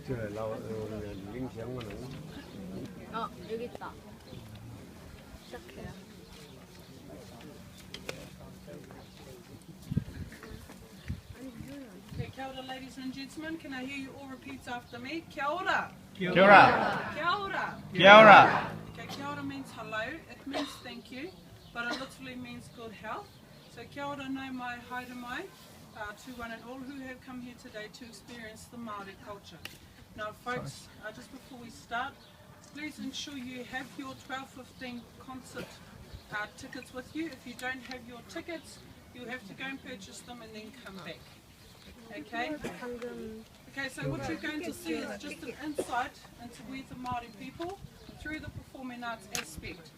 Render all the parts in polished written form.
여기 있다. 시작해요. Okay, kia ora, ladies and gentlemen. Can I hear you all repeat after me? Kia ora. Kia ora. Kia ora. Kia ora. Okay, kia ora means hello. It means thank you, but it literally means good health. So kia ora no mai, haere mai, to one and all who have come here today to experience the Maori culture. Now folks, just before we start, please ensure you have your 12:15 concert tickets with you. If you don't have your tickets, you'll have to go and purchase them and then come back. Okay? Okay, so what you're going to see is just an insight into we the Maori people through the performing arts aspect.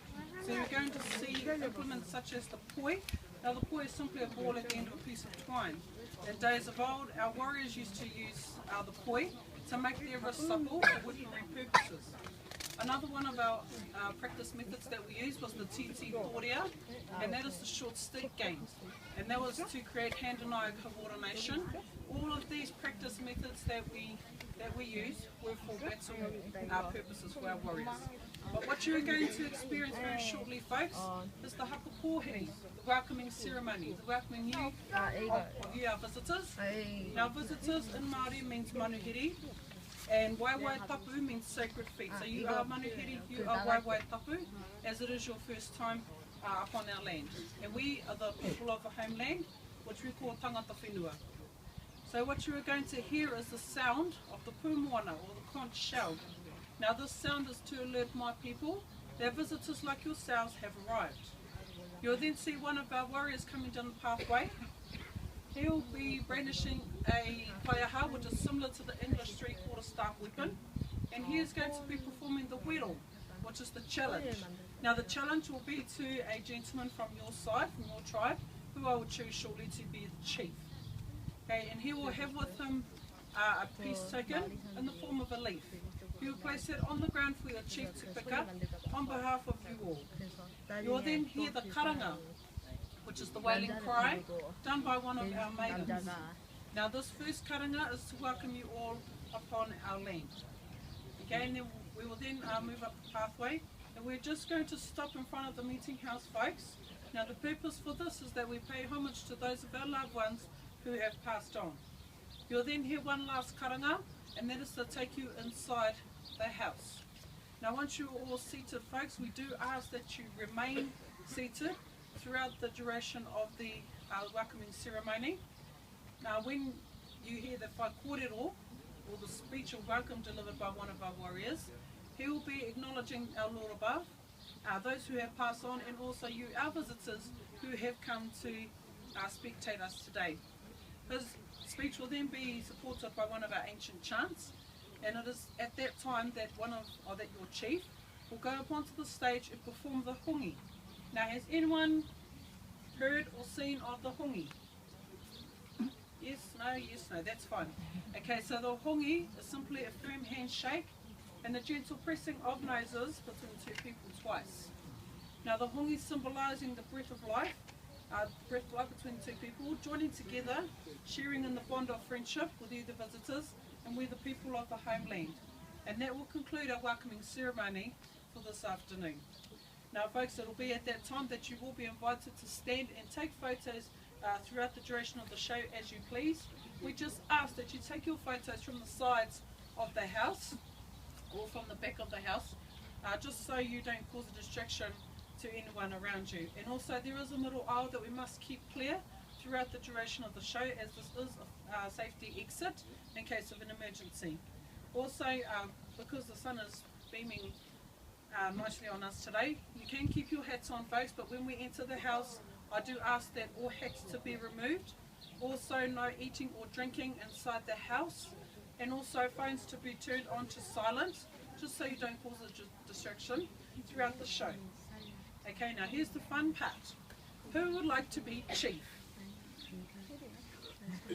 So you're going to see implements such as the poi. Now the poi is simply a ball at the end of a piece of twine. In days of old, our warriors used to use the poi to make their wrists supple for weaponry purposes. Another one of our practice methods that we used was the Te Puia, and that is the short stick games. And that was to create hand and eye coordination. All of these practice methods that we use were for battle purposes for our warriors. But what you're going to experience very shortly, folks, is the haka kōhiri, the welcoming ceremony, the welcoming you of you, our visitors. Now visitors in Māori means manuhiri, and waiwai tapu means sacred feet. So you are manuhiri, you are waiwai tapu, as it is your first time upon our land. And we are the people of the homeland, which we call tangata whenua. So what you are going to hear is the sound of the pūmoana, or the conch shell. Now this sound is to alert my people that visitors like yourselves have arrived. You'll then see one of our warriors coming down the pathway. He'll be brandishing a kaiaha, which is similar to the English three-quarter staff weapon, and he is going to be performing the whirl, which is the challenge. Now the challenge will be to a gentleman from your side, from your tribe, who I will choose shortly to be the chief. Okay, and he will have with him a peace token in the form of a leaf. He will place it on the ground for your chief to pick up on behalf of you all. You will then hear the karanga, which is the wailing cry, done by one of our maidens. Now this first karanga is to welcome you all upon our land. Okay, and then we will then move up the pathway, and we're just going to stop in front of the meeting house, folks. Now the purpose for this is that we pay homage to those of our loved ones who have passed on. You'll then hear one last karanga, and that is to take you inside the house. Now once you're all seated, folks, we do ask that you remain seated throughout the duration of the welcoming ceremony. Now when you hear the whakōrero, or the speech of welcome delivered by one of our warriors, he will be acknowledging our Lord above, those who have passed on, and also you, our visitors, who have come to spectate us today. His speech will then be supported by one of our ancient chants, and it is at that time that that your chief will go up onto the stage and perform the hongi. Now, has anyone heard or seen of the hongi? Yes, no, that's fine. Okay, so the hongi is simply a firm handshake and the gentle pressing of noses between two people twice. Now, the hongi symbolising the breath of life between two people, joining together, sharing in the bond of friendship with you, the visitors, and we, the people of the homeland. And that will conclude our welcoming ceremony for this afternoon. Now, folks, it will be at that time that you will be invited to stand and take photos throughout the duration of the show as you please. We just ask that you take your photos from the sides of the house or from the back of the house, just so you don't cause a distraction to anyone around you. And also there is a middle aisle that we must keep clear throughout the duration of the show, as this is a safety exit in case of an emergency. Also, because the sun is beaming nicely on us today, you can keep your hats on, folks, but when we enter the house, I do ask that all hats to be removed. Also, no eating or drinking inside the house, and also phones to be turned on to silent, just so you don't cause a distraction throughout the show. Okay, now here's the fun part. Who would like to be chief? A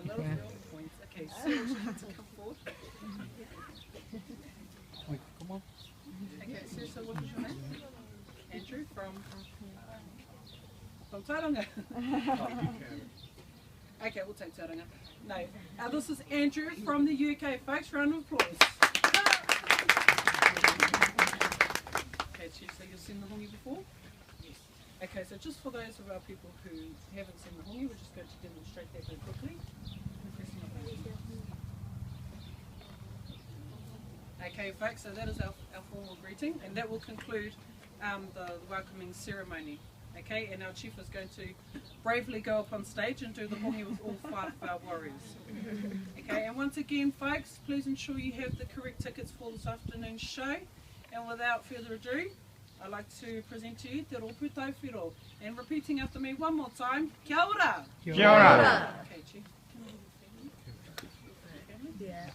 little bit of points. Okay, so you have to come forward. Come on. Okay, so what is your name? Andrew from Tauranga. Okay, we'll take Tauranga. No. This is Andrew from the UK, folks. Round of applause. Okay, Chief, so you've seen the hongi before? Yes. Okay, so just for those of our people who haven't seen the hongi, we're just going to demonstrate that very quickly. Okay, folks, so that is our formal greeting, and that will conclude the welcoming ceremony. Okay, and our chief is going to bravely go up on stage and do the hongi with all 5 of our warriors. Okay, and once again, folks, please ensure you have the correct tickets for this afternoon's show. And without further ado, I'd like to present to you Te Rōpū Tauwhiro. And repeating after me one more time, kia ora! Kia ora! Okay, chief. Yeah.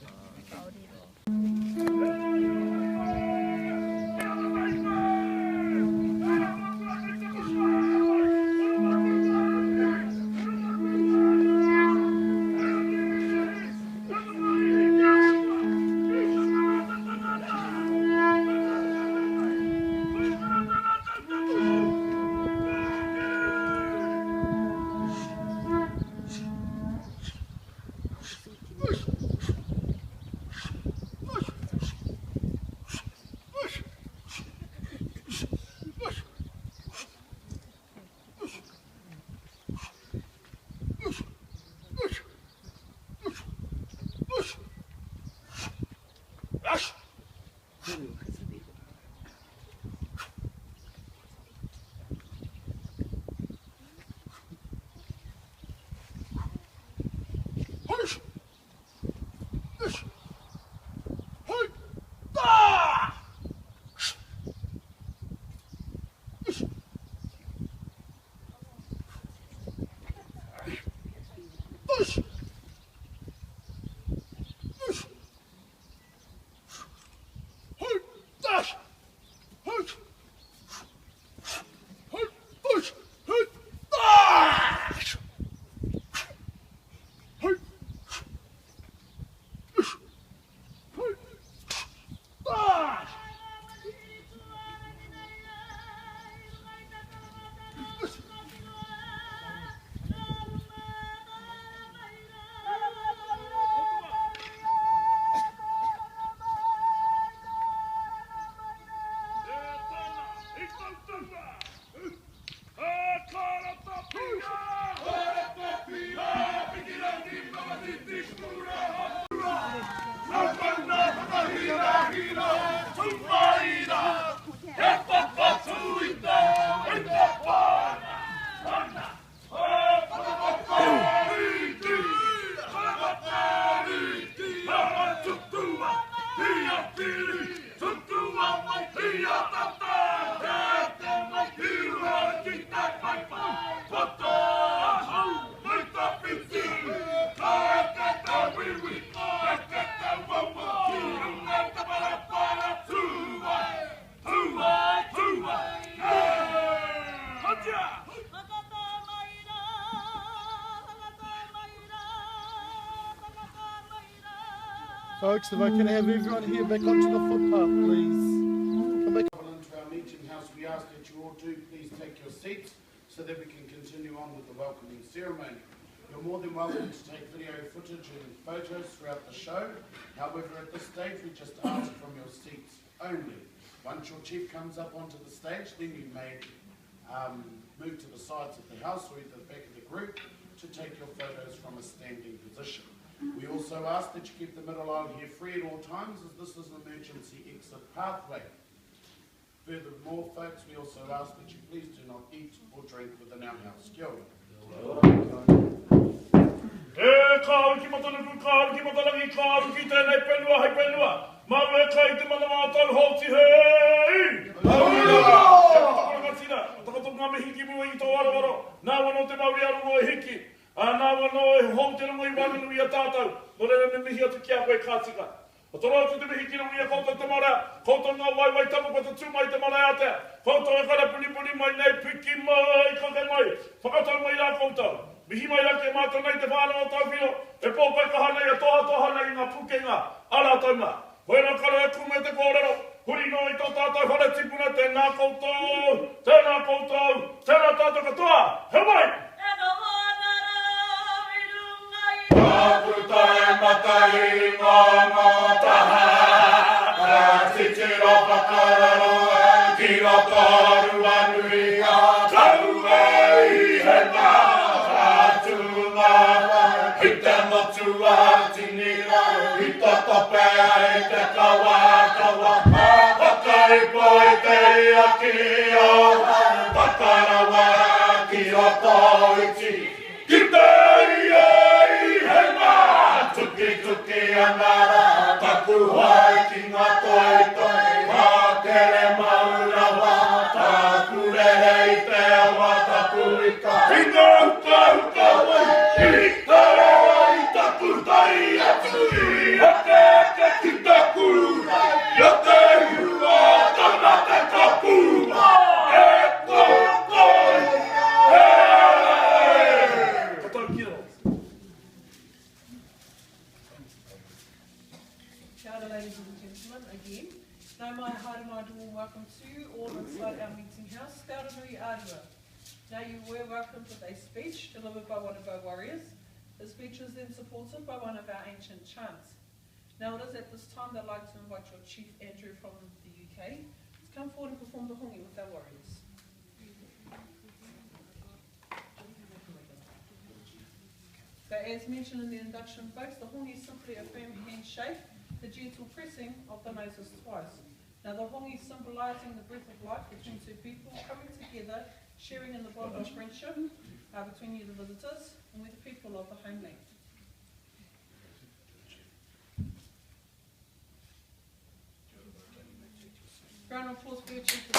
Folks, if I can have everyone here back onto the footpath, please. Come back. Into our meeting house, we ask that you all do please take your seats so that we can continue on with the welcoming ceremony. You're more than welcome to take video footage and photos throughout the show. However, at this stage, we just ask from your seats only. Once your chief comes up onto the stage, then you may move to the sides of the house or either the back of the group to take your photos from a standing position. We also ask that you keep the middle aisle here free at all times, as this is an emergency exit pathway. Furthermore, folks, we also ask that you please do not eat or drink within our house. Kia ora. Nā wano e hōtera mo I wharenui a tātou, no reira me mihi atu kia koe kātika. O toro atu te mihi kira uia koutou te mara, koutou ngā waiwai tapu pata tū mai te mara atea, koutou e kara puni mai nei, piki mai, kake mai, whakatau mai rā koutou. Mihi mai rake mātou nei te whānau tauwhino, e pōpai kaha nei a toha nei ngā pukenga, ara taunga. Hoera kara e kume te kōrero, huri no I tō tātou hore tipuna, tēnā koutou, tēnā tātou katoa, he mai! tai matai ngā mātaha. Ka titiro whakararoa ki roto Aronui a tau ei he ngā rātunga. I te motu a tini, i te tope ai te kawa. Hakai poi te ia ki o Pakarawa ki roto iti. Ki te iei he ngā tuki anara. Taku hai ki ngā toi, ka kere maurawa. Taku rere i te awa, taku ika. I ngā huka wai, i te ai taku tai atu. I hake ki taku, ia te hua tana te tapu. E koi, Katau kira. Kia ora, ladies and gentlemen, again. Nau mai haere mai to welcome to you all inside our meeting house, Te Aronui-a-rua. Now you were welcomed with a speech delivered by one of our warriors. The speech was then supported by one of our ancient chants. Now it is at this time that I'd like to invite your Chief Andrew from the UK to come forward and perform the hongi with our warriors. So as mentioned in the induction folks, the hongi is simply a firm handshake, the gentle pressing of the noses twice. Now the hongi symbolising the breath of life between two people coming together, sharing in the bond of friendship between you the visitors and with the people of the homeland. Round of applause for your chief.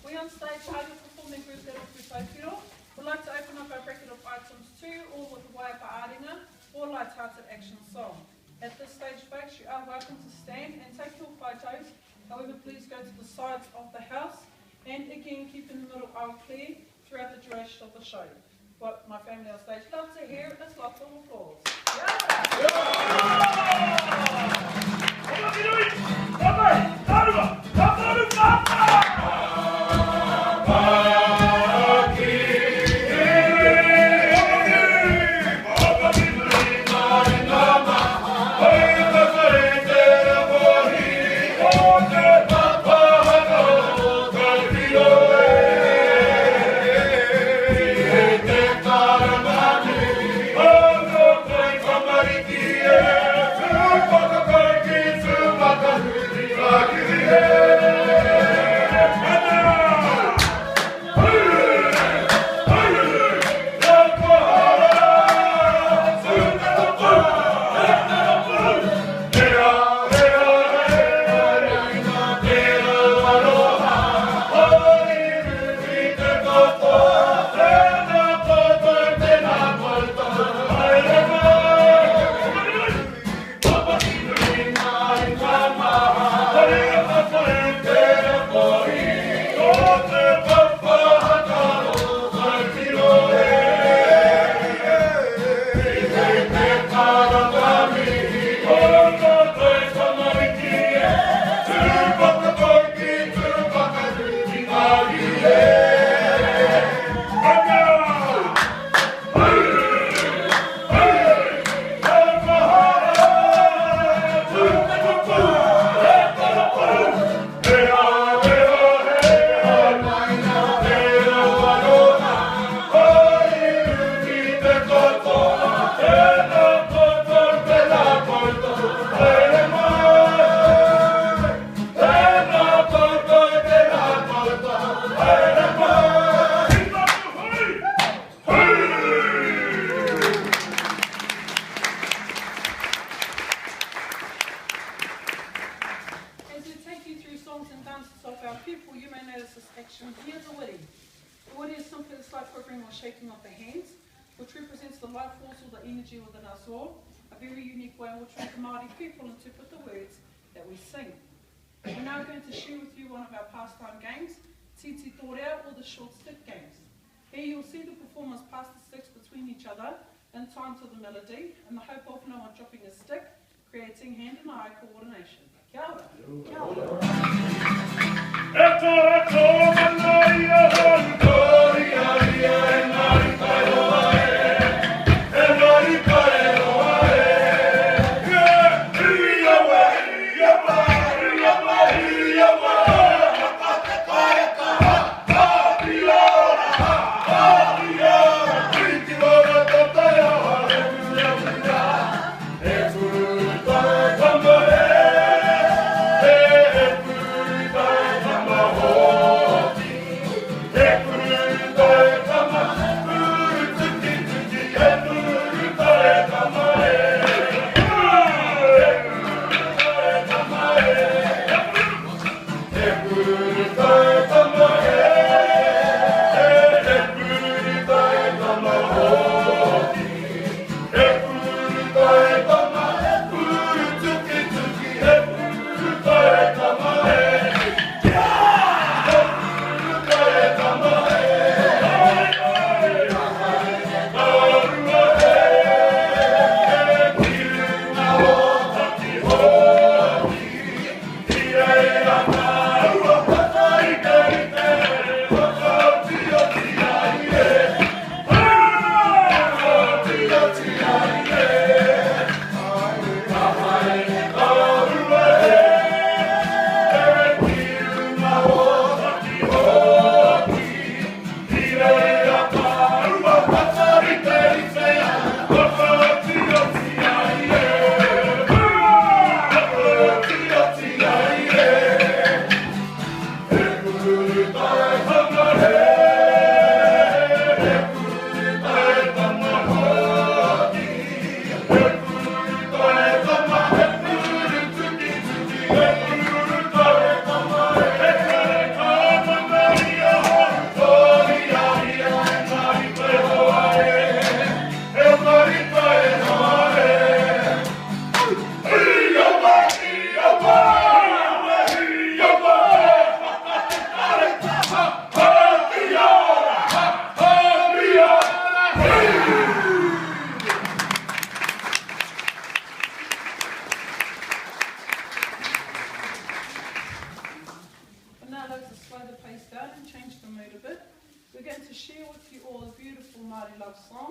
We on stage are the performing group that is Rotowhio. We'd like to open up our bracket of items too, all with the waiapa aringa or light-hearted action song. At this stage, folks, you are welcome to stand and take your photos. However, please go to the sides of the house and again keep in the middle aisle clear throughout the duration of the show. What my family on stage love to hear is lots of applause. We're now going to share with you one of our pastime games, Titi Tōrea, or the short stick games. Here you'll see the performers pass the sticks between each other in time to the melody, in the hope of no one dropping a stick, creating hand and eye coordination. Kia ora. Kia ora.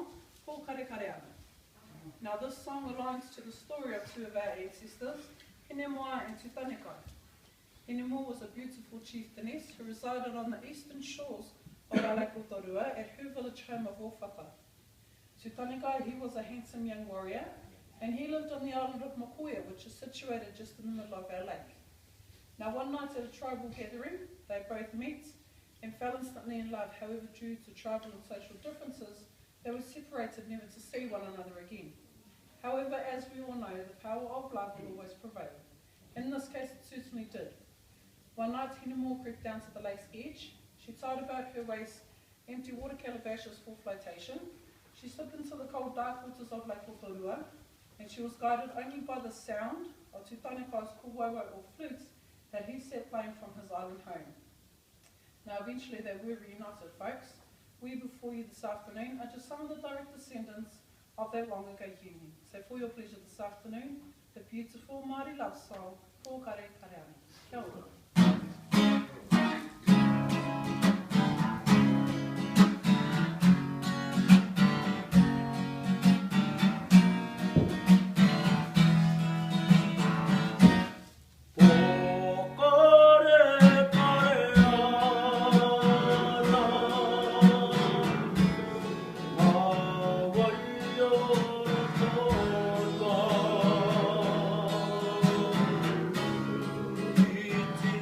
song, Ko Kare Kare Ana. Now this song aligns to the story of two of our ancestors, Hinemoa and Tutanekai. Hinemoa was a beautiful chieftainess who resided on the eastern shores of Rotowhio at her village home of Ōwhaka. Tutanekai, he was a handsome young warrior, and he lived on the island of Te Puia, which is situated just in the middle of our lake. Now one night at a tribal gathering, they both met and fell instantly in love. However, due to tribal and social differences, they were separated never to see one another again. However, as we all know, the power of love will always prevail. In this case, it certainly did. One night, Hinemoa crept down to the lake's edge. She tied about her waist empty water calabashes for flotation. She slipped into the cold, dark waters of Lake Rotowhio, and she was guided only by the sound of Tutanekai's kuwawa or flutes that he sat playing from his island home. Now, eventually, they were reunited, folks. We before you this afternoon are just some of the direct descendants of that long ago union. So for your pleasure this afternoon, the beautiful Māori love song, Ko Kare Kare Ana. Kia ora. Iti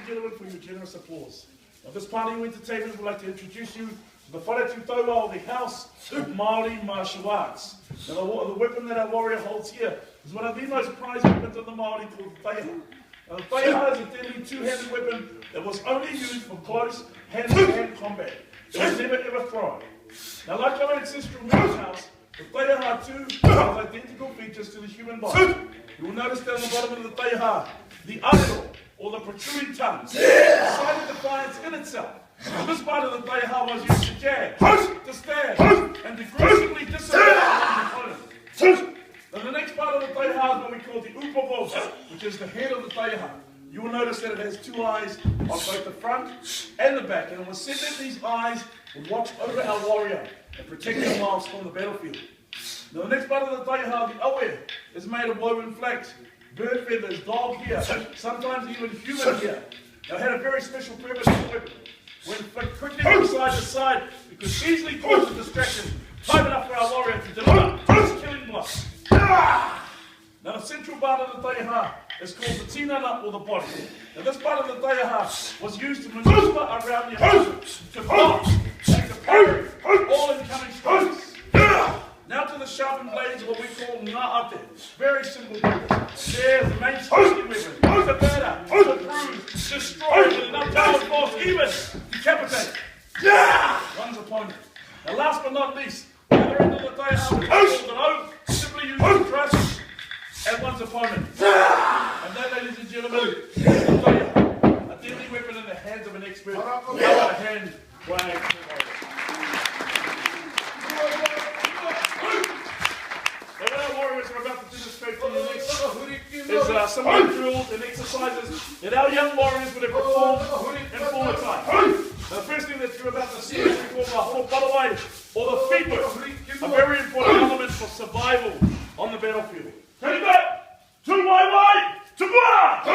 gentlemen, for your generous applause. At this party of entertainment, we'd like to introduce you to the whare tūtaua of the House of Maori Martial Arts. Now, the weapon that our warrior holds here is one of the most prized weapons of the Maori called the taiha. Now, the taiha is a deadly two-handed weapon that was only used for close hand-to-hand combat. It was never ever thrown. Now, like our ancestral man's house, the taiha too has identical features to the human body. You will notice down the bottom of the taiha, the arrow, or the protruding tongues, a sign of defiance in itself. Now, this part of the taiha was used to jab, to stab, and to gruesomely disappear the opponent. Now, the next part of the taiha is what we call the upogo, which is the head of the taiha. You will notice that it has two eyes on both the front and the back, and it was said that these eyes would watch over our warrior and protect him whilst on the battlefield. Now, the next part of the taiha, the awe, is made of woven flax, bird feathers, dog hair, sometimes even human hair. Now, it had a very special purpose for the weapon. When flicked quickly from side to side, it could easily cause a distraction, time enough for our warrior to deliver his killing blow. Now, the central part of the taiha is called the tinana, or the body. Now, this part of the taiha was used to maneuver around the opponent, to block and to parry all incoming strikes. Now to the sharpened blades of what we call nga'ate. Very simple purpose. There's the main striking weapon. To batter, to bruise, destroy with enough power force, even decapitate one's opponent. Now, last but not least, the other end of the taiha is called an oak, simply used to thrust at one's opponent. And that, ladies and gentlemen, is the taiha, a deadly weapon in the hands of an expert. Now a hand for our expert warrior. Now, what our warriors are about to demonstrate to you next is some of the drills and exercises that our young warriors would have performed in former times. Now, the first thing that you're about to see is what we call the horo or the feet work, a very important element for survival on the battlefield. Take that! To my way! To Puia!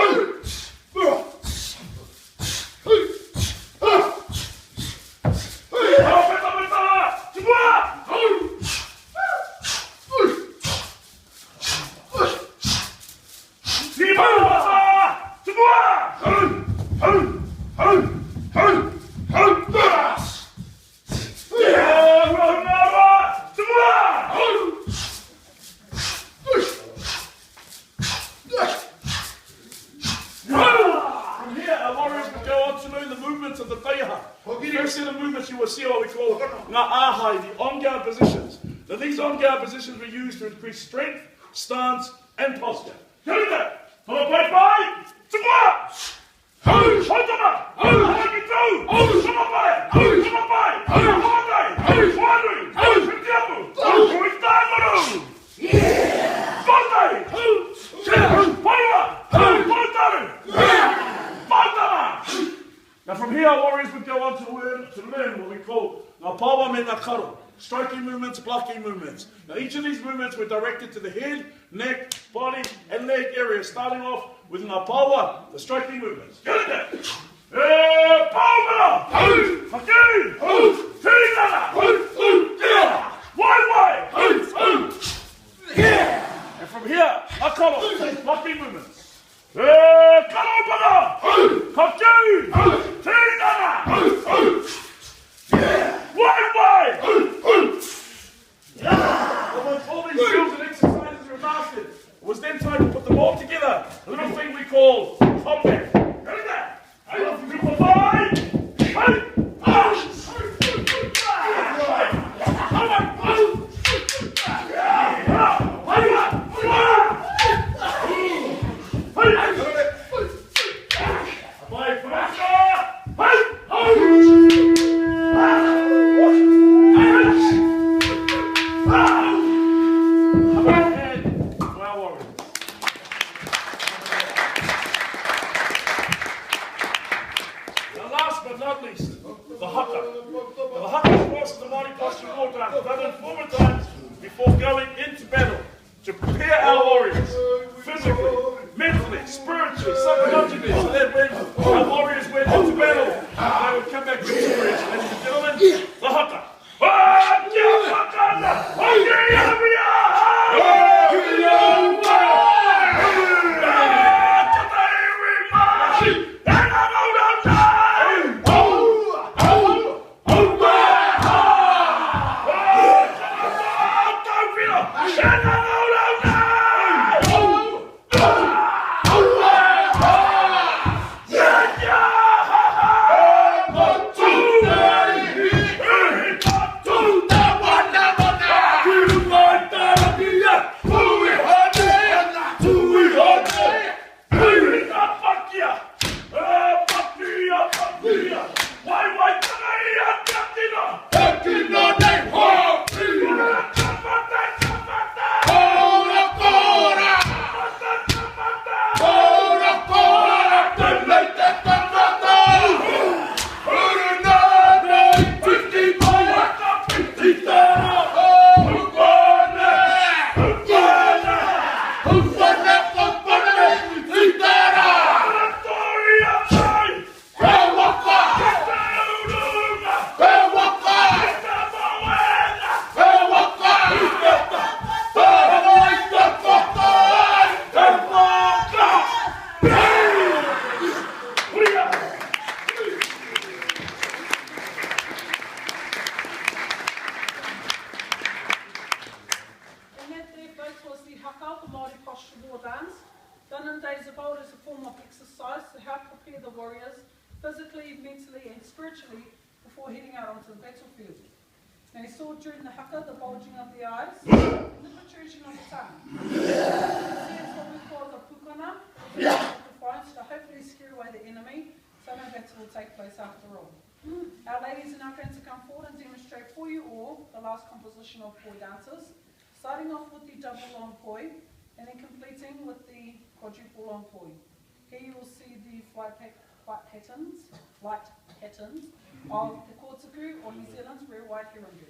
Now, these on-guard positions were used to increase strength, stance, and posture. Get that! Come on, bye! To Puia! Hold on! Come on, now, from here, our warriors would go on to learn what we call ngā pawa me ngā karo. Striking movements, blocking movements. Now, each of these movements were directed to the head, neck, body, and leg areas, starting off with ngā pawa, the striking movements. Get it there! Pawa! Haki! Tinana! Wai! And from here, akaro, blocking movements. Karo! Haki! Tinana! Why? Once all these drills and exercises were mastered, it was then time to put them all together. A little thing we call combat. Ready that? I love you people. physically, mentally and spiritually before heading out onto the battlefield. Now he saw during the haka the bulging of the eyes and the protrusion of the tongue. It's what we call the pukana, defiance to hopefully scare away the enemy, so no battle will take place after all. Our ladies are now going to come forward and demonstrate for you all the last composition of poi dances, starting off with the double long poi and then completing with the quadruple long poi. Here you will see the flight patterns of the Kortuku or New Zealand's rare white hirungu.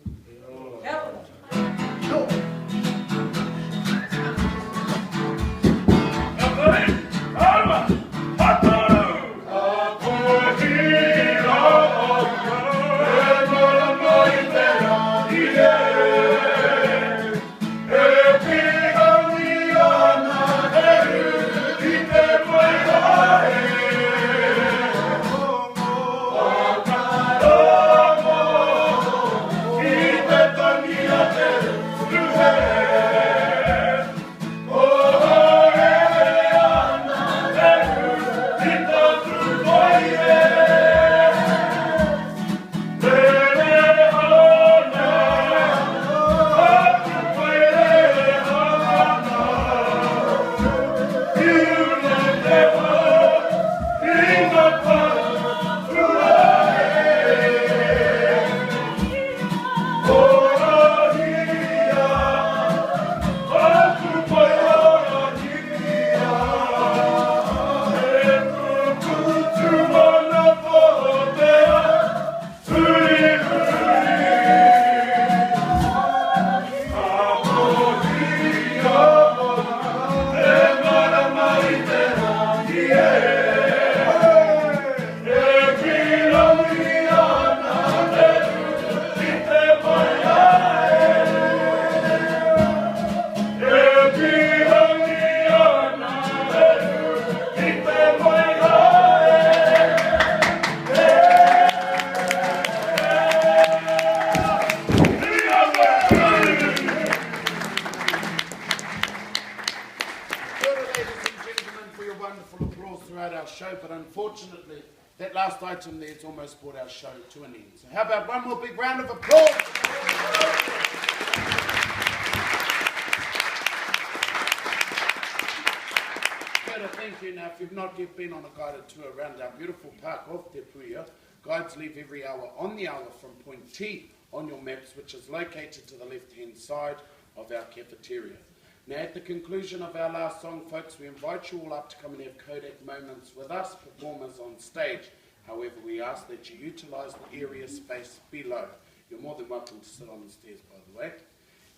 Unfortunately, that last item there has almost brought our show to an end. So how about one more big round of applause? Thank you. Now, if you've not yet been on a guided tour around our beautiful park of Te Puia, guides leave every hour on the hour from point T on your maps, which is located to the left-hand side of our cafeteria. Now, at the conclusion of our last song, folks, we invite you all up to come and have Kodak moments with us, performers on stage. However, we ask that you utilise the area space below. You're more than welcome to sit on the stairs, by the way.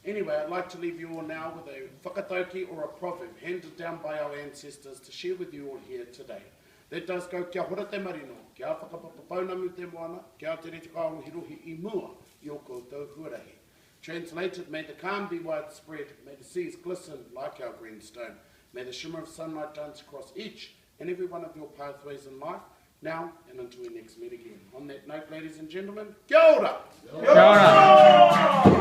Anyway, I'd like to leave you all now with a whakatauki or a proverb handed down by our ancestors to share with you all here today. That does go, kia hora te marino, kia whakapapapaunami te moana, kia te reti kaong hirohi I mua, I o koutou huarahi. Translated, may the calm be widespread, may the seas glisten like our greenstone, may the shimmer of sunlight dance across each and every one of your pathways in life, now and until we next meet again. On that note, ladies and gentlemen, kia ora! Kia ora!